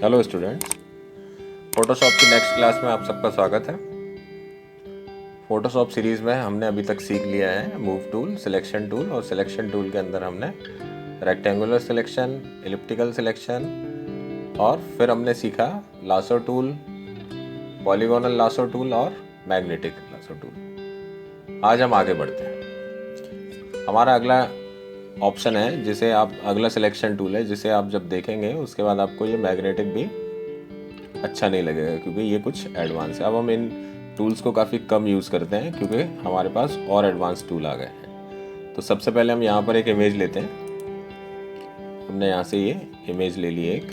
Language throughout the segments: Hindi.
हेलो स्टूडेंट्स, फोटोशॉप की नेक्स्ट क्लास में आप सबका स्वागत है। फोटोशॉप सीरीज़ में हमने अभी तक सीख लिया है मूव टूल, सिलेक्शन टूल, और सिलेक्शन टूल के अंदर हमने रेक्टेंगुलर सिलेक्शन, एलिप्टिकल सिलेक्शन, और फिर हमने सीखा lasso tool, polygonal lasso tool और मैग्नेटिक लासो टूल। आज हम आगे बढ़ते हैं। हमारा अगला ऑप्शन है जिसे आप, अगला सिलेक्शन टूल है जिसे आप जब देखेंगे उसके बाद आपको ये मैग्नेटिक भी अच्छा नहीं लगेगा, क्योंकि ये कुछ एडवांस है। अब हम इन टूल्स को काफ़ी कम यूज़ करते हैं क्योंकि हमारे पास और एडवांस टूल आ गए हैं। तो सबसे पहले हम यहाँ पर एक इमेज लेते हैं। हमने यहाँ से ये इमेज ले ली एक।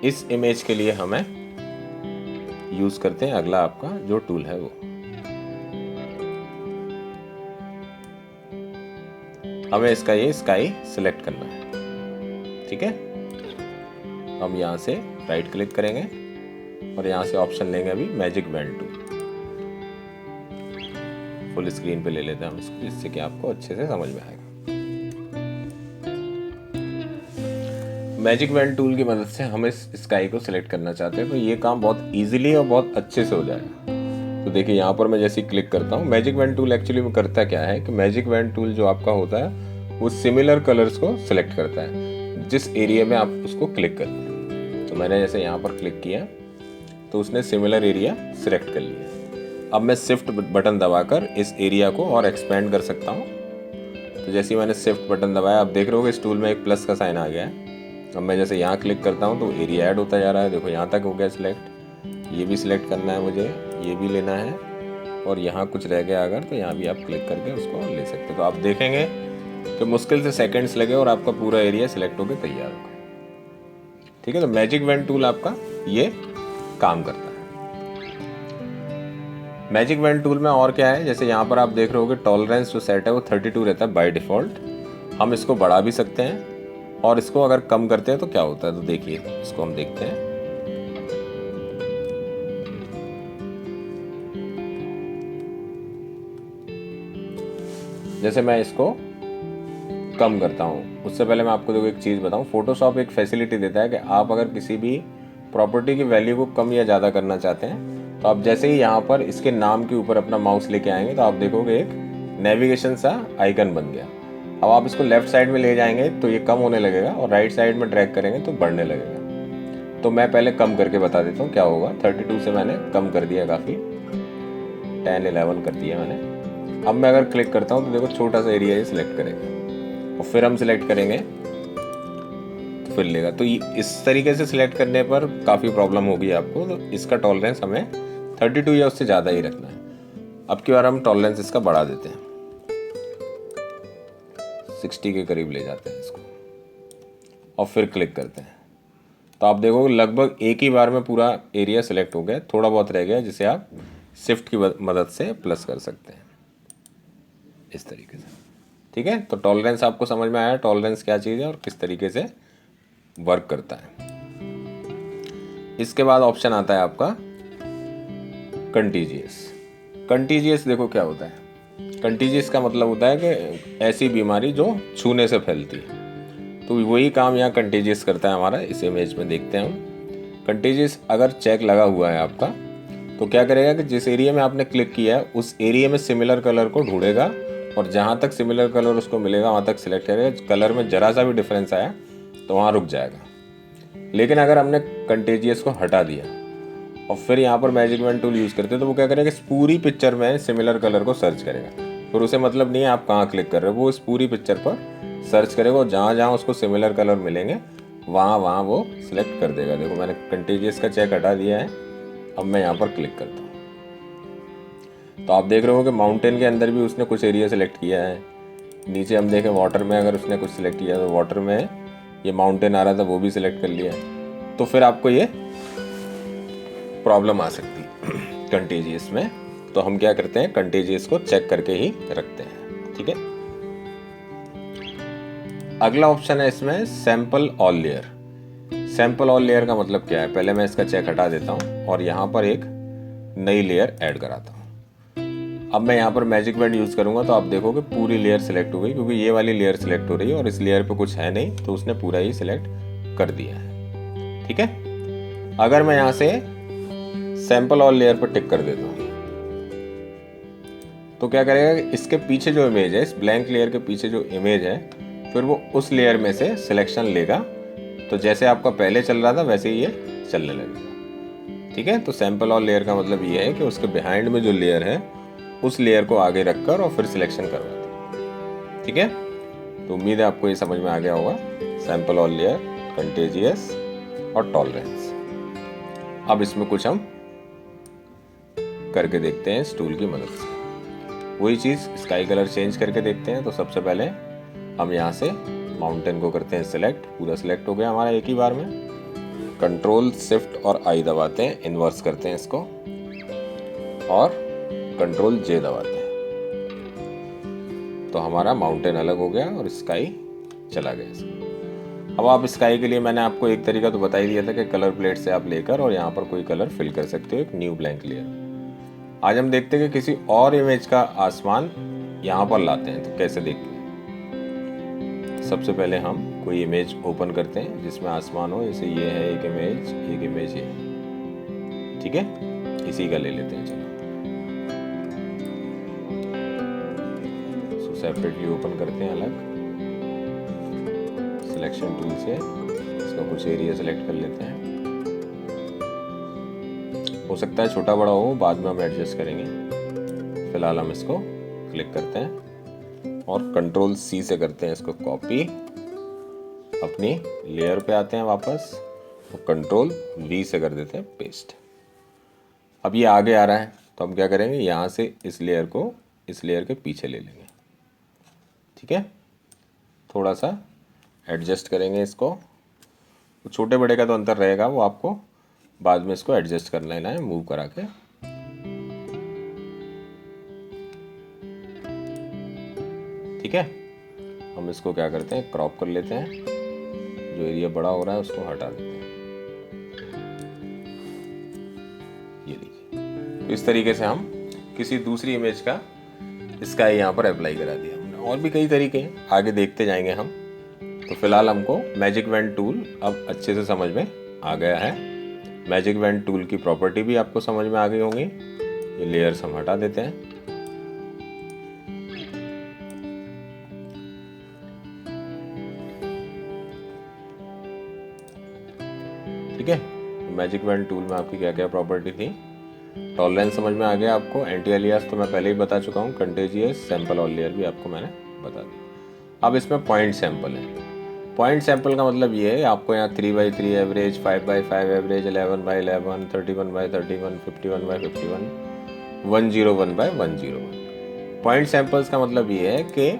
इस इमेज के लिए हमें यूज़ करते हैं अगला आपका जो टूल है वो। हमें इसका ये स्काई सिलेक्ट करना है, ठीक है। हम यहाँ से राइट क्लिक करेंगे और यहाँ से ऑप्शन लेंगे अभी magic band tool. Full screen पे ले लेते हैं हम इसको, जिससे कि आपको अच्छे से समझ में आएगा। मैजिक बैंड टूल की मदद से हम इस स्काई को सिलेक्ट करना चाहते हैं, तो ये काम बहुत इजीली और बहुत अच्छे से हो जाएगा। तो देखिए यहाँ पर मैं जैसे क्लिक करता हूँ, मैजिक बैंड टूल एक्चुअली में करता क्या है कि मैजिक बैंड टूल जो आपका होता है वो सिमिलर कलर्स को सिलेक्ट करता है जिस एरिया में आप उसको क्लिक करते हैं। तो मैंने जैसे यहाँ पर क्लिक किया तो उसने सिमिलर एरिया सिलेक्ट कर लिया। अब मैं शिफ्ट बटन दबाकर इस एरिया को और एक्सपेंड कर सकता हूँ। तो जैसे ही मैंने शिफ्ट बटन दबाया, आप देख रहे हो कि इस टूल में एक प्लस का साइन आ गया है। अब मैं जैसे यहाँ क्लिक करता हूँ तो एरिया ऐड होता जा रहा है। देखो यहाँ तक हो गया सिलेक्ट। ये भी सिलेक्ट करना है मुझे, ये भी लेना है, और यहाँ कुछ रह गया अगर तो यहाँ भी आप क्लिक करके उसको ले सकते हो। तो आप देखेंगे कि मुश्किल से सेकंड्स लगे और आपका पूरा एरिया सिलेक्ट होकर तैयार होगा, ठीक है। तो मैजिक बैंड टूल आपका ये काम करता है। मैजिक बैंड टूल में और क्या है, जैसे यहाँ पर आप देख रहे हो कि टॉलरेंस जो सेट है वो 32 रहता है बाय डिफ़ॉल्ट। हम इसको बढ़ा भी सकते हैं, और इसको अगर कम करते हैं तो क्या होता है, तो देखिए इसको हम देखते हैं। जैसे मैं इसको कम करता हूँ, उससे पहले मैं आपको देखो एक चीज़ बताऊँ। फोटोशॉप एक फैसिलिटी देता है कि आप अगर किसी भी प्रॉपर्टी की वैल्यू को कम या ज़्यादा करना चाहते हैं, तो आप जैसे ही यहाँ पर इसके नाम के ऊपर अपना माउस लेके आएंगे तो आप देखोगे एक नेविगेशन सा आइकन बन गया। अब आप इसको लेफ्ट साइड में ले जाएंगे तो ये कम होने लगेगा, और राइट साइड में ड्रैग करेंगे तो बढ़ने लगेगा। तो मैं पहले कम करके बता देता हूँ क्या होगा। 32 से मैंने कम कर दिया, काफ़ी 10-11 कर दिया मैंने। अब मैं अगर क्लिक करता हूँ तो देखो छोटा सा एरिया ही सिलेक्ट करेगा, और फिर हम सिलेक्ट करेंगे तो फिर लेगा। तो इस तरीके से सिलेक्ट करने पर काफ़ी प्रॉब्लम होगी आपको। तो इसका टॉलरेंस हमें 32 या उससे ज़्यादा ही रखना है। अब की बार हम टॉलरेंस इसका बढ़ा देते हैं, 60 के करीब ले जाते हैं इसको, और फिर क्लिक करते हैं। तो आप देखोगे लगभग एक ही बार में पूरा एरिया सिलेक्ट हो गया। थोड़ा बहुत रह गया जिसे आप शिफ्ट की मदद से प्लस कर सकते हैं इस तरीके से, ठीक है। तो टॉलरेंस आपको समझ में आया, टॉलरेंस क्या चीज़ है और किस तरीके से वर्क करता है। इसके बाद ऑप्शन आता है आपका कंटीजियस। कंटीजियस देखो क्या होता है। कंटीजियस का मतलब होता है कि ऐसी बीमारी जो छूने से फैलती है। तो वही काम यहाँ कंटीजियस करता है हमारा। इस इमेज में देखते हैं हम। कंटीजियस अगर चेक लगा हुआ है आपका, तो क्या करेगा कि जिस एरिया में आपने क्लिक किया है उस एरिया में सिमिलर कलर को ढूंढेगा, और जहाँ तक सिमिलर कलर उसको मिलेगा वहाँ तक सिलेक्ट करेगा। कलर में जरा सा भी डिफरेंस आया तो वहाँ रुक जाएगा। लेकिन अगर हमने कंटेजियस को हटा दिया और फिर यहाँ पर मैजिक बैंड टूल यूज़ करते हैं, तो वो क्या करेगा, इस पूरी पिक्चर में सिमिलर कलर को सर्च करेगा। फिर उसे मतलब नहीं है आप कहाँ क्लिक कर रहे हो, वो इस पूरी पिक्चर पर सर्च करेगा, और जहाँ जहाँ उसको सिमिलर कलर मिलेंगे वहाँ वहाँ वो सिलेक्ट कर देगा। देखो मैंने कंटेजियस का चेक हटा दिया है। अब मैं यहाँ पर क्लिक करता हूँ तो आप देख रहे हो कि माउंटेन के अंदर भी उसने कुछ एरिया सेलेक्ट किया है। नीचे हम देखें वाटर में अगर उसने कुछ सिलेक्ट किया तो वाटर में ये माउंटेन आ रहा था वो भी सिलेक्ट कर लिया। तो फिर आपको ये प्रॉब्लम आ सकती है कंटेजियस में। तो हम क्या करते हैं, कंटेजियस को चेक करके ही रखते हैं, ठीक है। अगला ऑप्शन है इसमें sample all layer. Sample all layer का मतलब क्या है, पहले मैं इसका चेक हटा देता हूँ और यहाँ पर एक नई लेयर ऐड कराता हूँ। अब मैं यहाँ पर मैजिक बैंड यूज़ करूँगा तो आप देखोगे पूरी लेयर सेलेक्ट हो गई, क्योंकि ये वाली लेयर सेलेक्ट हो रही है और इस लेयर पे कुछ है नहीं, तो उसने पूरा ही सिलेक्ट कर दिया है। ठीक है, अगर मैं यहाँ से सैंपल ऑल लेयर पर टिक कर देता हूँ तो क्या करेगा, इसके पीछे जो इमेज है, इस ब्लैंक लेयर के पीछे जो इमेज है, फिर वो उस लेयर में से सिलेक्शन लेगा। तो जैसे आपका पहले चल रहा था वैसे ही ये चलने लगेगा। ठीक है, तो सैंपल ऑल लेयर का मतलब ये है कि उसके बिहाइंड में जो लेयर है उस लेयर को आगे रखकर और फिर सिलेक्शन करवाते। ठीक है, तो उम्मीद है आपको ये समझ में आ गया होगा, सैंपल ऑल लेयर, कंटेजियस और टॉलरेंस। अब इसमें कुछ हम करके देखते हैं इस टूल की मदद से। वही चीज़ स्काई कलर चेंज करके देखते हैं। तो सबसे पहले हम यहाँ से माउंटेन को करते हैं सिलेक्ट, पूरा सिलेक्ट हो गया हमारा एक ही बार में। कंट्रोल शिफ्ट और आई दबाते हैं, इन्वर्स करते हैं इसको और कंट्रोल जे दबाते हैं, तो हमारा माउंटेन अलग हो गया और स्काई चला गया इसका। अब आप स्काई के लिए मैंने आपको एक तरीका तो बता ही दिया था कि कलर प्लेट से आप लेकर और यहाँ पर कोई कलर फिल कर सकते हो, एक न्यू ब्लैंक लेयर। आज हम देखते हैं कि किसी और इमेज का आसमान यहाँ पर लाते हैं तो कैसे देखते हैं। सबसे पहले हम कोई इमेज ओपन करते हैं जिसमें आसमान हो, जैसे ये है एक इमेज ये। ठीक है, इसी का ले लेते हैं। चलो इसको सेपरेटली ओपन करते हैं अलग, सिलेक्शन टूल से इसका कुछ एरिया सेलेक्ट कर लेते हैं। हो सकता है छोटा बड़ा हो, बाद में हम एडजस्ट करेंगे। फिलहाल हम इसको क्लिक करते हैं और कंट्रोल सी से करते हैं इसको कॉपी, अपनी लेयर पे आते हैं वापस और कंट्रोल वी से कर देते हैं पेस्ट। अब ये आगे आ रहा है तो हम क्या करेंगे, यहाँ से इस लेयर को इस लेयर के पीछे ले लेंगे। ठीक है, थोड़ा सा एडजस्ट करेंगे इसको। छोटे बड़े का तो अंतर रहेगा, वो आपको बाद में इसको एडजस्ट कर लेना है मूव करा के। ठीक है, हम इसको क्या करते हैं, क्रॉप कर लेते हैं, जो एरिया बड़ा हो रहा है उसको हटा देते हैं। ये देखिए, तो इस तरीके से हम किसी दूसरी इमेज का स्काई यहाँ पर अप्लाई करा दिया हमने। और भी कई तरीके हैं, आगे देखते जाएंगे हम। तो फिलहाल हमको मैजिक बैंड टूल अब अच्छे से समझ में आ गया है। मैजिक बैंड टूल की प्रॉपर्टी भी आपको समझ में आ गई होंगी। ये लेयर्स हम हटा देते हैं। ठीक है, मैजिक बैंड टूल में आपकी क्या क्या प्रॉपर्टी थी। टॉलरेंस समझ में आ गया आपको। एंटी एलियास तो मैं पहले ही बता चुका हूँ। कंटेजियस, सैंपल और लेयर भी आपको मैंने बता दिया। अब इसमें पॉइंट सैंपल है। पॉइंट सैंपल का मतलब ये है, आपको यहाँ 3/3 एवरेज, 5/5 एवरेज, 11/11, 31/31, 51/51, 101/101। पॉइंट सैंपल्स का मतलब ये है कि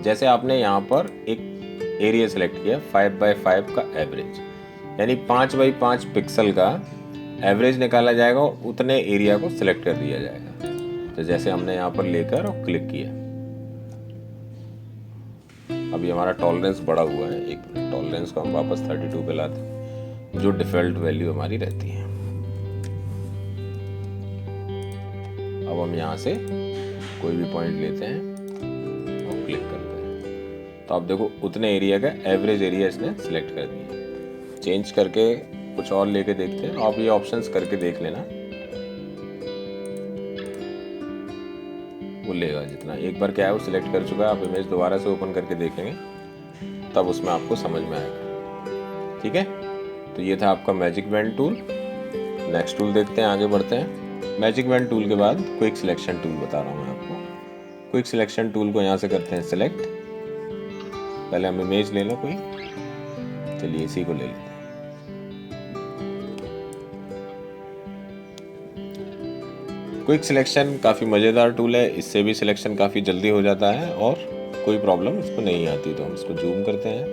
जैसे आपने यहाँ पर एक एरिया सेलेक्ट किया 5/5 का एवरेज, यानी 5/5 पिक्सल का एवरेज निकाला जाएगा और उतने एरिया को सिलेक्ट कर दिया जाएगा। तो जैसे हमने यहाँ पर लेकर और क्लिक किया, अभी हमारा टॉलरेंस बढ़ा हुआ है। एक टॉलरेंस को हम वापस 32 पे लाते हैं, जो डिफ़ॉल्ट वैल्यू हमारी रहती है। अब हम यहाँ से कोई भी पॉइंट लेते हैं और क्लिक करते हैं, तो आप देखो उतने एरिया का एवरेज एरिया इसने सिलेक्ट कर दिया। चेंज करके कुछ और लेके देखते हैं। आप ये ऑप्शंस करके देख लेना, वो लेगा जितना। एक बार क्या है वो सिलेक्ट कर चुका है, आप इमेज दोबारा से ओपन करके देखेंगे तब उसमें आपको समझ में आएगा। ठीक है, तो ये था आपका magic band tool. Next tool देखते हैं, आगे बढ़ते हैं। मैजिक बैंड टूल के बाद क्विक सिलेक्शन टूल बता रहा हूँ मैं आपको। क्विक सिलेक्शन टूल को यहाँ से करते हैं सिलेक्ट। पहले हम इमेज ले लो कोई, चलिए इसी को ले लेते हैं। क्विक सिलेक्शन काफ़ी मज़ेदार टूल है। इससे भी सिलेक्शन काफ़ी जल्दी हो जाता है और कोई प्रॉब्लम इसको नहीं आती। तो हम इसको जूम करते हैं।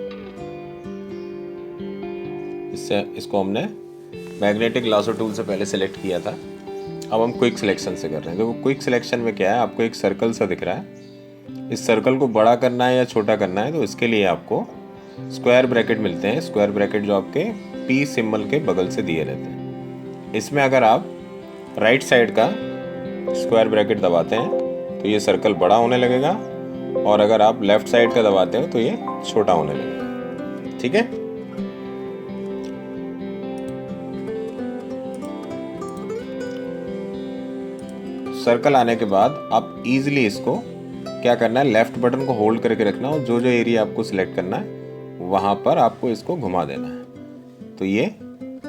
इसको हमने मैग्नेटिक लासो टूल से पहले सेलेक्ट किया था, अब हम क्विक सिलेक्शन से कर रहे हैं। देखो क्विक सिलेक्शन में क्या है, आपको एक सर्कल सा दिख रहा है। इस सर्कल को बड़ा करना है या छोटा करना है, तो इसके लिए आपको स्क्वायर ब्रैकेट मिलते हैं। स्क्वायर ब्रैकेट जो आपके पी सिंबल के बगल से दिए रहते हैं। इसमें अगर आप राइट साइड का स्क्वायर ब्रैकेट दबाते हैं तो ये सर्कल बड़ा होने लगेगा, और अगर आप लेफ्ट साइड का दबाते हो तो ये छोटा होने लगेगा। ठीक है, सर्कल आने के बाद आप इजीली इसको क्या करना है, लेफ्ट बटन को होल्ड करके रखना, और जो जो एरिया आपको सिलेक्ट करना है वहाँ पर आपको इसको घुमा देना है, तो ये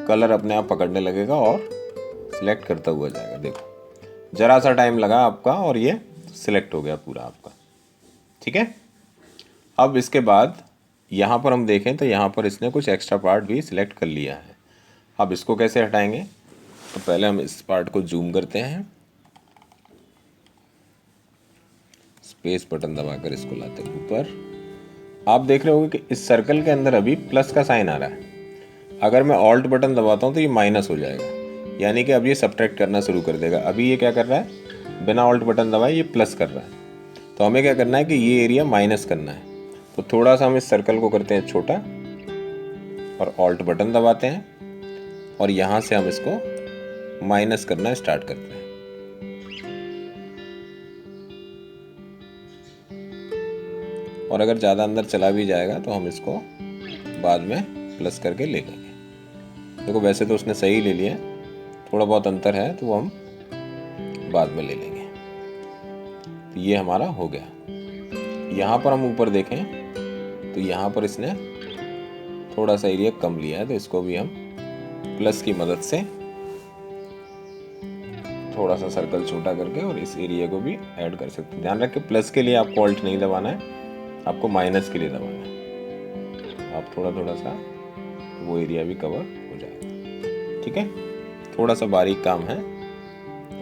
कलर अपने आप पकड़ने लगेगा और सिलेक्ट करता हुआ जाएगा। देखो ज़रा सा टाइम लगा आपका और ये सिलेक्ट हो गया पूरा आपका। ठीक है, अब इसके बाद यहाँ पर हम देखें तो यहाँ पर इसने कुछ एक्स्ट्रा पार्ट भी सिलेक्ट कर लिया है। अब इसको कैसे हटाएंगे, तो पहले हम इस पार्ट को जूम करते हैं, स्पेस बटन दबाकर इसको लाते हैं ऊपर। आप देख रहे होंगे कि इस सर्कल के अंदर अभी प्लस का साइन आ रहा है। अगर मैं ऑल्ट बटन दबाता हूँ तो ये माइनस हो जाएगा, यानी कि अब ये सब्ट्रैक्ट करना शुरू कर देगा। अभी ये क्या कर रहा है, बिना ऑल्ट बटन दबाए ये प्लस कर रहा है। तो हमें क्या करना है कि ये एरिया माइनस करना है, तो थोड़ा सा हम इस सर्कल को करते हैं छोटा और ऑल्ट बटन दबाते हैं, और यहाँ से हम इसको माइनस करना स्टार्ट करते हैं। और अगर ज़्यादा अंदर चला भी जाएगा तो हम इसको बाद में प्लस करके ले लेंगे। देखो वैसे तो उसने सही ले लिया, थोड़ा बहुत अंतर है तो वो हम बाद में ले लेंगे। तो ये हमारा हो गया। यहाँ पर हम ऊपर देखें तो यहाँ पर इसने थोड़ा सा एरिया कम लिया है, तो इसको भी हम प्लस की मदद से थोड़ा सा सर्कल छोटा करके और इस एरिया को भी ऐड कर सकते हैं। ध्यान रखें प्लस के लिए आपको ऑल्ट नहीं दबाना है, आपको माइनस के लिए दबाना है। आप थोड़ा थोड़ा सा वो एरिया भी कवर हो जाएगा। ठीक है, थोड़ा सा बारीक काम है,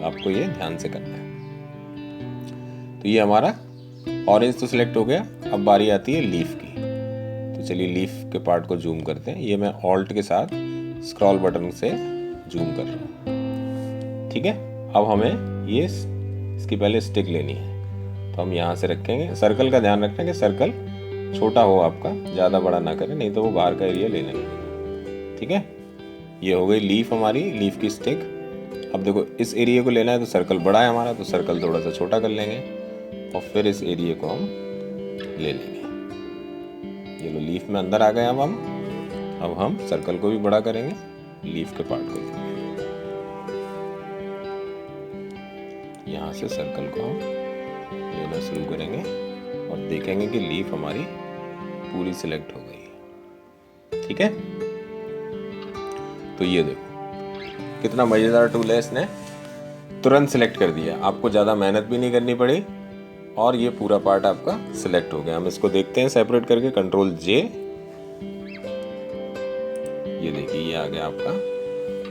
आपको ये ध्यान से करना है। तो ये हमारा ऑरेंज तो सिलेक्ट हो गया। अब बारी आती है लीफ की, तो चलिए लीफ के पार्ट को जूम करते हैं। ये मैं ऑल्ट के साथ स्क्रॉल बटन से जूम कर रहा हूँ। ठीक है, अब हमें ये इसकी पहले स्टिक लेनी है, तो हम यहाँ से रखेंगे। सर्कल का ध्यान रखना कि सर्कल छोटा हो आपका, ज़्यादा बड़ा ना करें, नहीं तो वो बाहर का एरिया लेने लगेगा। ठीक है, ये हो गई लीफ हमारी, लीफ की स्टिक। अब देखो इस एरिया को लेना है तो सर्कल बड़ा है हमारा, तो सर्कल थोड़ा सा छोटा कर लेंगे और फिर इस एरिया को हम ले लेंगे। ये लो लीफ में अंदर आ गए। अब हम सर्कल को भी बड़ा करेंगे, लीफ के पार्ट को यहाँ से सर्कल को हम लेना शुरू करेंगे और देखेंगे कि लीफ हमारी पूरी सिलेक्ट हो गई है। ठीक है, तो ये देखो कितना मजेदार टूल है, इसने तुरंत सिलेक्ट कर दिया, आपको ज़्यादा मेहनत भी नहीं करनी पड़ी और ये पूरा पार्ट आपका सिलेक्ट हो गया। हम इसको देखते हैं सेपरेट करके, कंट्रोल जे, ये देखिए ये आ गया आपका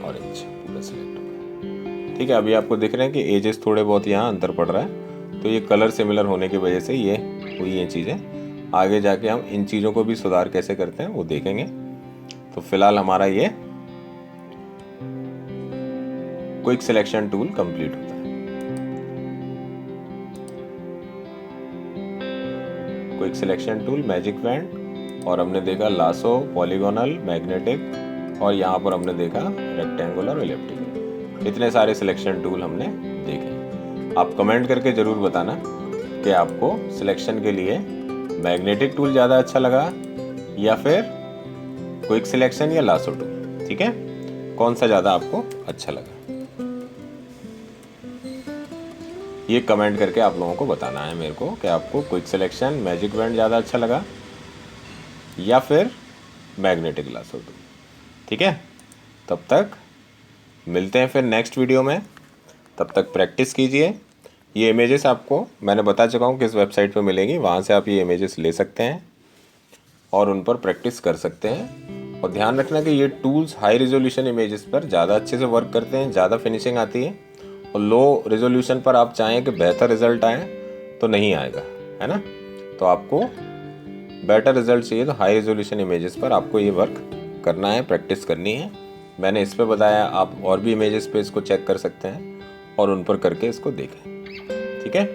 ऑरेंज, पूरा सिलेक्ट हो गया। ठीक है, अभी आपको दिख रहे हैं कि एजेस थोड़े बहुत यहाँ अंतर पड़ रहा है, तो ये कलर सिमिलर होने की वजह से ये हुई ये चीज़ें। आगे जाके हम इन चीज़ों को भी सुधार कैसे करते हैं वो देखेंगे। तो फिलहाल हमारा ये क्विक सिलेक्शन टूल कंप्लीट होता है। Quick selection tool, magic band, और हमने देखा लासो, पॉलीगोनल, मैग्नेटिक, और यहाँ पर हमने देखा रेक्टेंगुलर, एलिप्टिकल। इतने सारे सिलेक्शन टूल हमने देखे। आप कमेंट करके ज़रूर बताना कि आपको सिलेक्शन के लिए मैग्नेटिक टूल ज़्यादा अच्छा लगा या फिर क्विक सिलेक्शन या लासो टूल। ठीक है, कौन सा ज़्यादा आपको अच्छा लगा, ये कमेंट करके आप लोगों को बताना है मेरे को कि आपको क्विक सिलेक्शन, मैजिक बैंड ज़्यादा अच्छा लगा या फिर मैग्नेटिक लासो टूल। ठीक है, तब तक मिलते हैं फिर नेक्स्ट वीडियो में। तब तक प्रैक्टिस कीजिए। ये इमेजेस आपको मैंने बता चुका हूँ किस वेबसाइट पे मिलेंगी, वहाँ से आप ये इमेजेस ले सकते हैं और उन पर प्रैक्टिस कर सकते हैं। और ध्यान रखना कि ये टूल्स हाई रेजोल्यूशन इमेजेस पर ज़्यादा अच्छे से वर्क करते हैं, ज़्यादा फिनिशिंग आती है। और लो रेजोल्यूशन पर आप चाहें कि बेहतर रिजल्ट आए तो नहीं आएगा, है ना। तो आपको बेटर रिजल्ट चाहिए तो हाई रेजोल्यूशन इमेजेस पर आपको ये वर्क करना है, प्रैक्टिस करनी है। मैंने इस पे बताया, आप और भी इमेजेस पे इसको चेक कर सकते हैं और उन पर करके इसको देखें। ठीक है,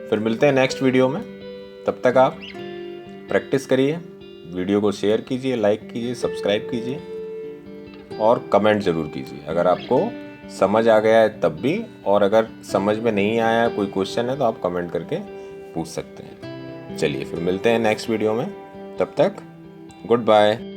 फिर मिलते हैं नेक्स्ट वीडियो में। तब तक आप प्रैक्टिस करिए, वीडियो को शेयर कीजिए, लाइक कीजिए, सब्सक्राइब कीजिए और कमेंट ज़रूर कीजिए। अगर आपको समझ आ गया है तब भी, और अगर समझ में नहीं आया कोई क्वेश्चन है तो आप कमेंट करके पूछ सकते हैं। चलिए फिर मिलते हैं नेक्स्ट वीडियो में, तब तक गुड बाय।